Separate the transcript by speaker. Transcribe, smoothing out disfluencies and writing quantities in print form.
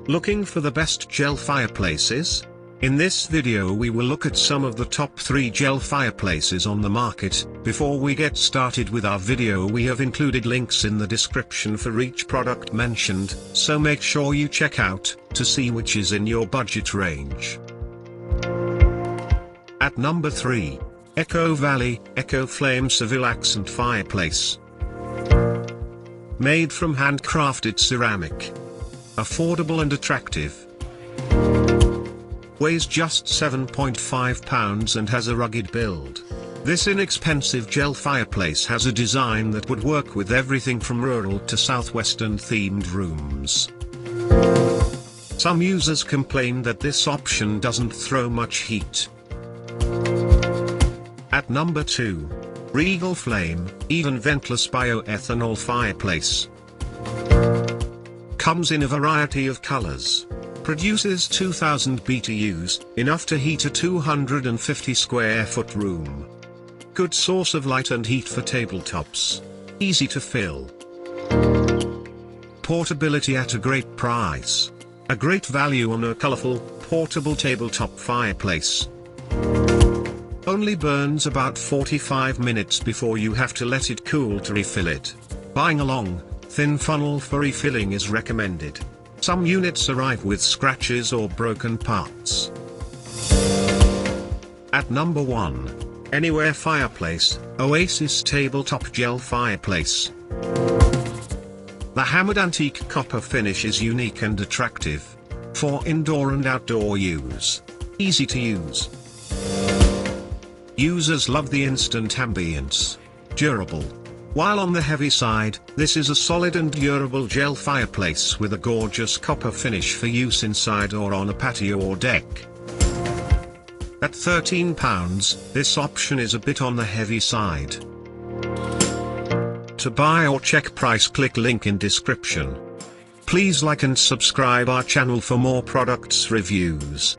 Speaker 1: Looking for the best gel fireplaces? In this video we will look at some of the top 3 gel fireplaces on the market. Before we get started with our video, we have included links in the description for each product mentioned, so make sure you check out to see which is in your budget range. At number 3. EchoFlame Seville Accent Fireplace. Made from handcrafted ceramic. Affordable and attractive. Weighs just 7.5 pounds and has a rugged build. This inexpensive gel fireplace has a design that would work with everything from rural to southwestern themed rooms. Some users complain that this option doesn't throw much heat. At number 2. Regal Flame, even Ventless Bioethanol Fireplace. Comes in a variety of colors. Produces 2000 BTUs, enough to heat a 250 square foot room. Good source of light and heat for tabletops. Easy to fill. Portability at a great price. A great value on a colorful, portable tabletop fireplace. Only burns about 45 minutes before you have to let it cool to refill it. Buying a long, thin funnel for refilling is recommended. Some units arrive with scratches or broken parts. At number 1. Anywhere Fireplace, Oasis Tabletop Gel Fireplace. The hammered antique copper finish is unique and attractive. For indoor and outdoor use. Easy to use. Users love the instant ambience. Durable. While on the heavy side, this is a solid and durable gel fireplace with a gorgeous copper finish for use inside or on a patio or deck. At £13, this option is a bit on the heavy side. To buy or check price, click link in description. Please like and subscribe our channel for more products reviews.